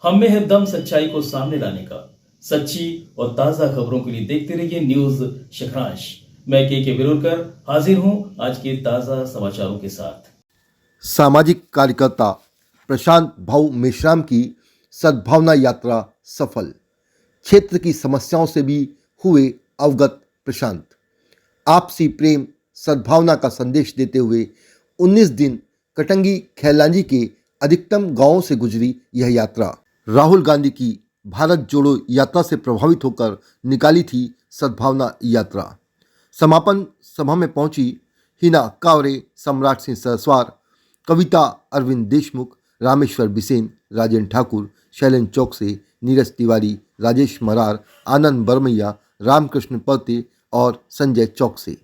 हम में है दम सच्चाई को सामने लाने का। सच्ची और ताजा खबरों के लिए देखते रहिए न्यूज शखरांश। मैं के बिरोलकर हाजिर हूं आज के ताजा समाचारों के साथ। सामाजिक कार्यकर्ता प्रशांत भाऊ मेश्राम की सद्भावना यात्रा सफल। क्षेत्र की समस्याओं से भी हुए अवगत प्रशांत। आपसी प्रेम सद्भावना का संदेश देते हुए 19 दिन कटंगी खैलांजी के अधिकतम गांवों से गुजरी यह यात्रा राहुल गांधी की भारत जोड़ो यात्रा से प्रभावित होकर निकाली थी सद्भावना यात्रा। समापन सभा में पहुंची हिना कावरे, सम्राट सिंह सरस्वार, कविता अरविंद देशमुख, रामेश्वर बिसेन, राजेंद्र ठाकुर, शैलेंद्र चौकसे, नीरज तिवारी, राजेश मरार, आनंद बरमैया, रामकृष्ण पलते और संजय चौकसे।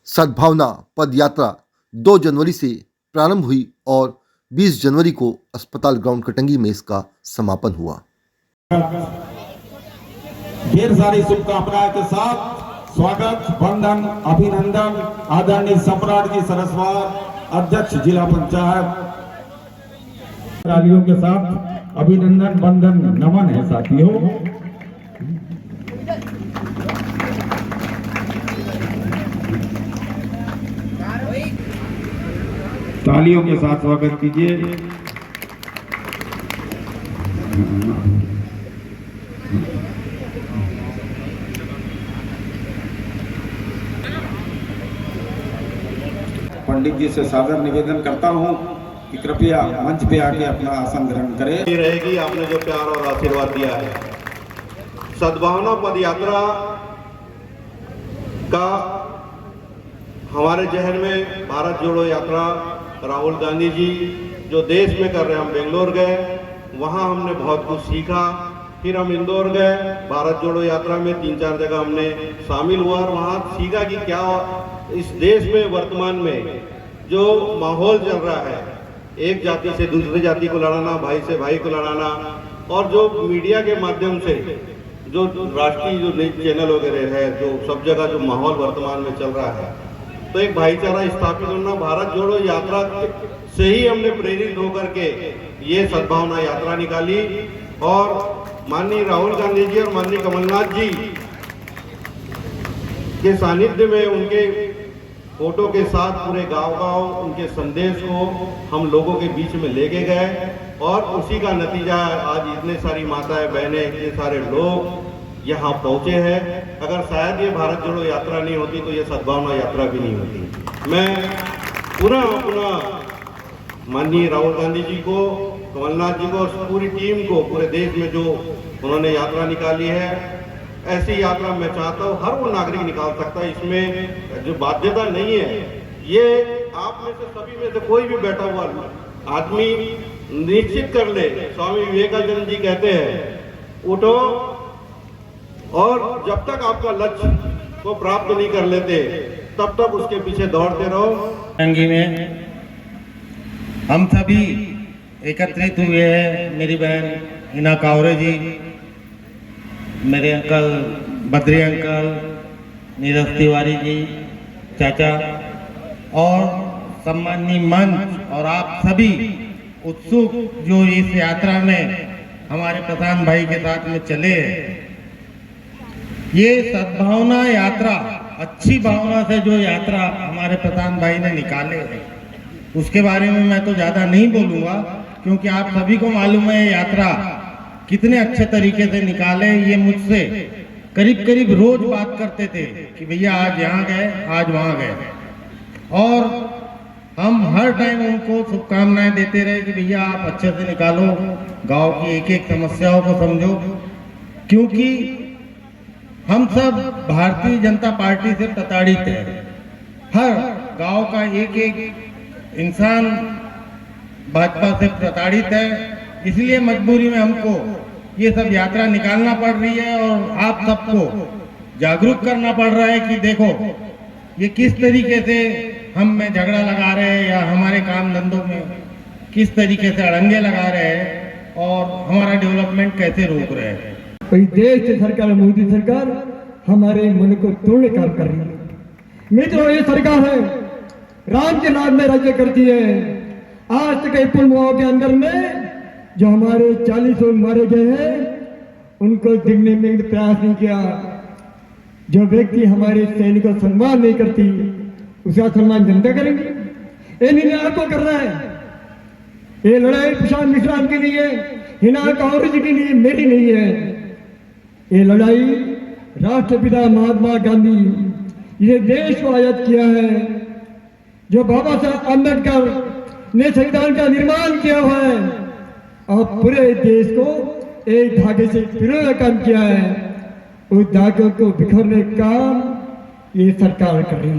सद्भावना पद यात्रा 2 जनवरी से प्रारंभ हुई और 20 जनवरी को अस्पताल ग्राउंड कटंगी में इसका समापन हुआ। ढेर सारी शुभकामनाएं के साथ स्वागत, वंदन, अभिनंदन आदरणीय सम्राट जी सरस्वार, अध्यक्ष जिला पंचायत तालियों के साथ अभिनंदन, वंदन, नमन है साथियों। तालियों के साथ स्वागत कीजिए। पंडित जी से सादर निवेदन करता हूं कि कृपया मंच पे आके अपना आसन ग्रहण करें। रहेगी आपने जो प्यार और आशीर्वाद दिया है। सद्भावना पद यात्रा का हमारे जहन में भारत जोड़ो यात्रा राहुल गांधी जी जो देश में कर रहे हैं। हम बेंगलोर गए, वहाँ हमने बहुत कुछ सीखा। फिर हम इंदौर गए, भारत जोड़ो यात्रा में 3-4 जगह हमने शामिल हुआ और वहाँ सीखा कि क्या इस देश में वर्तमान में जो माहौल चल रहा है, एक जाति से दूसरी जाति को लड़ाना, भाई से भाई को लड़ाना, और जो मीडिया के माध्यम से जो राष्ट्रीय जो न्यूज चैनल वगैरह है, जो सब जगह जो माहौल वर्तमान में चल रहा है, तो एक भाईचारा स्थापित करना, भारत जोड़ो यात्रा से ही हमने प्रेरित होकर के ये सद्भावना यात्रा निकाली। और माननीय राहुल गांधी जी और माननीय कमलनाथ जी के सानिध्य में उनके फोटो के साथ पूरे गांव-गांव उनके संदेश को हम लोगों के बीच में लेके गए और उसी का नतीजा आज इतने सारी माताएं बहनें, इतने सारे लोग यहाँ पहुँचे हैं। अगर शायद ये भारत जोड़ो यात्रा नहीं होती तो ये सद्भावना यात्रा भी नहीं होती। मैं पूरा माननीय राहुल गांधी जी को, कमलनाथ जी को और पूरी टीम को, पूरे देश में जो उन्होंने यात्रा निकाली है, ऐसी यात्रा मैं चाहता हूँ हर वो नागरिक निकाल सकता है। इसमें जो बाध्यता नहीं है, ये आप में से सभी में से कोई भी बैठा हुआ आदमी निश्चित कर ले। स्वामी विवेकानंद जी कहते हैं, उठो और जब तक आपका लक्ष्य को प्राप्त नहीं कर लेते तब तक उसके पीछे दौड़ते रहो। कटंगी में हम सभी एकत्रित हुए हैं। मेरी बहन हिना कावरे जी, मेरे अंकल बद्री अंकल, नीरज तिवारी जी चाचा और सम्माननीय मंच और आप सभी उत्सुक जो इस यात्रा में हमारे प्रधान भाई के साथ में चले हैं। ये सद्भावना यात्रा, अच्छी भावना से जो यात्रा हमारे प्रधान भाई ने निकाले है, उसके बारे में मैं तो ज़्यादा नहीं बोलूँगा, क्योंकि आप सभी को मालूम है यात्रा कितने अच्छे तरीके से निकाले। ये मुझसे करीब रोज बात करते थे कि भैया आज यहाँ गए, आज वहाँ गए, और हम हर टाइम उनको शुभकामनाएं देते रहे कि भैया आप अच्छे से निकालो, गांव की एक समस्याओं को समझो, क्योंकि हम सब भारतीय जनता पार्टी से प्रताड़ित है। हर गांव का एक इंसान भाजपा से प्रताड़ित है, इसलिए मजबूरी में हमको ये सब यात्रा निकालना पड़ रही है और आप सबको जागरूक करना पड़ रहा है कि देखो ये किस तरीके से हम में झगड़ा लगा रहे हैं या हमारे काम धंधों में किस तरीके से अड़ंगे लगा रहे हैं और हमारा डेवलपमेंट कैसे रोक रहे हैं। देश की सरकार, मोदी सरकार हमारे मन को तोड़ने काम कर रही है। मित्रों, ये सरकार है राम के नाम में राज्य करती है। आज तक पुलवामा के अंदर में जो हमारे 40 लोग मारे गए हैं उनको दिखने में प्रयास नहीं किया। जो व्यक्ति हमारे सैनिकों का सम्मान नहीं करती उसका सम्मान जनता करेंगे। ये निर्णय आपको कर रहा है। ये लड़ाई प्रशांत मिश्राम के लिए, हिना कांवरे जी के लिए मेरी नहीं है। ये लड़ाई राष्ट्रपिता महात्मा गांधी ये देश को आजाद किया है, जो बाबा साहब अम्बेडकर ने संविधान का निर्माण किया हुआ है और पूरे देश को एक धागे से पिरोने का काम किया है। उस धागे को बिखरने का काम ये सरकार कर रही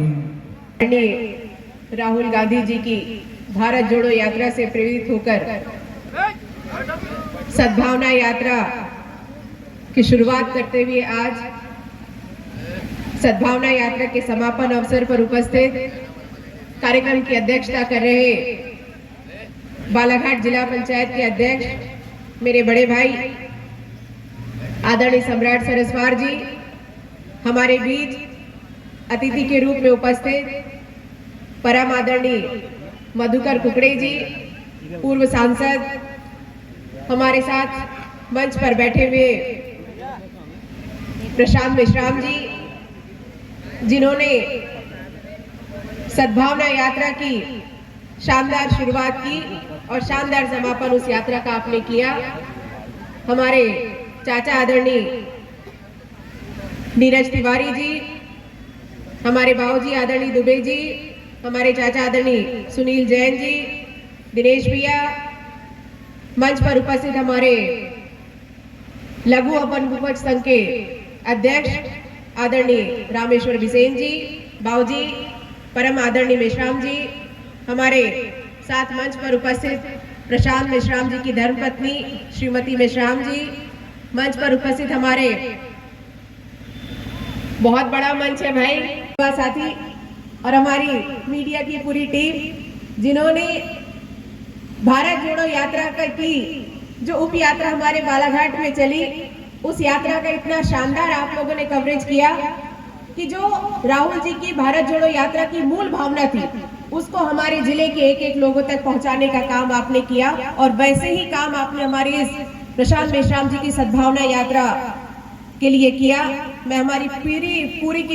है। राहुल गांधी जी की भारत जोड़ो यात्रा से प्रेरित होकर सद्भावना यात्रा की शुरुआत करते हुए आज सद्भावना यात्रा के समापन अवसर पर उपस्थित कार्यक्रम की अध्यक्षता कर रहे बालाघाट जिला पंचायत के अध्यक्ष मेरे बड़े भाई आदरणीय सम्राट सरस्वार जी, हमारे बीच अतिथि के रूप में उपस्थित परम आदरणीय मधुकर कुकड़े जी, पूर्व सांसद, हमारे साथ मंच पर बैठे हुए प्रशांत मिश्राम जी, जिन्होंने सद्भावना यात्रा की शानदार शुरुआत की और शानदार समापन उस यात्रा का आपने किया। हमारे चाचा आदरणीय नीरज तिवारी जी, हमारे बाबूजी आदरणीय दुबे जी, हमारे चाचा आदरणीय सुनील जैन जी, दिनेश भैया, मंच पर उपस्थित हमारे लघु अपन उपज संघ के अध्यक्ष आदरणीय रामेश्वर बिसेन जी, बाबूजी, परम आदरणीय मेश्राम जी, हमारे साथ मंच पर उपस्थित प्रशांत मेश्राम जी की धर्मपत्नी श्रीमती मेश्राम जी, मंच पर उपस्थित हमारे बहुत बड़ा मंच है भाई साथी और हमारी मीडिया की पूरी टीम, जिन्होंने भारत जोड़ो यात्रा की जो उप यात्रा हमारे बालाघाट में चली, उस यात्रा का इतना शानदार आप लोगों ने कवरेज किया कि जो राहुल जी की भारत जोड़ो यात्रा की मूल भावना थी उसको हमारे जिले के एक एक लोगों तक पहुंचाने का काम आपने किया और वैसे ही काम आपने हमारी इस प्रशांत मेश्राम जी की सद्भावना यात्रा के लिए किया। मैं हमारी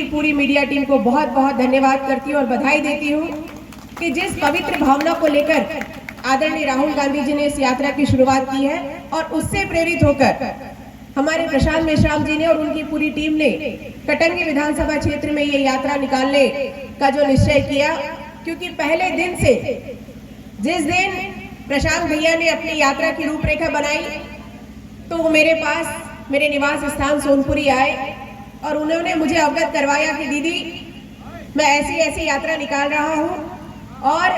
पूरी मीडिया टीम को बहुत बहुत धन्यवाद करती हूँ और बधाई देती हूँ कि जिस पवित्र भावना को लेकर आदरणीय राहुल गांधी जी ने इस यात्रा की शुरुआत की है और उससे प्रेरित होकर हमारे प्रशांत मेश्राम जी ने और उनकी पूरी टीम ने कटंगी विधानसभा क्षेत्र में ये यात्रा निकालने का जो निश्चय किया, क्योंकि पहले दिन से जिस दिन प्रशांत भैया ने अपनी यात्रा की रूपरेखा बनाई तो वो मेरे पास मेरे निवास स्थान सोनपुरी आए और उन्होंने मुझे अवगत करवाया कि दीदी मैं ऐसी यात्रा निकाल रहा हूँ और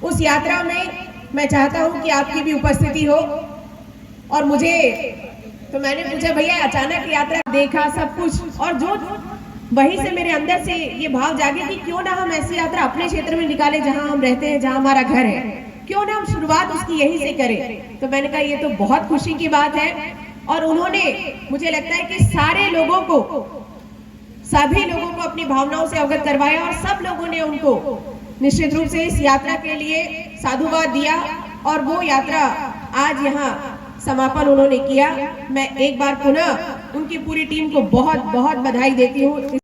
उस यात्रा में मैं चाहता हूँ कि आपकी भी उपस्थिति हो। और मुझे तो मैंने पूछा भैया अचानक यात्रा देखा सब कुछ और जो वहीं से मेरे अंदर से ये भाव जागे कि क्यों ना हम ऐसी यात्रा अपने क्षेत्र में निकालें जहां हम रहते हैं, जहां हमारा घर है, क्यों ना हम शुरुआत उसकी यहीं से करें। तो मैंने कहा ये तो बहुत खुशी की बात है और उन्होंने मुझे लगता है कि सभी लोगों को अपनी भावनाओं से अवगत करवाया और सब लोगों ने उनको निश्चित रूप से इस यात्रा के लिए साधुवाद दिया और वो यात्रा आज यहाँ समापन उन्होंने किया। मैं एक बार पुनः उनकी पूरी टीम को बहुत बहुत बधाई देती हूँ।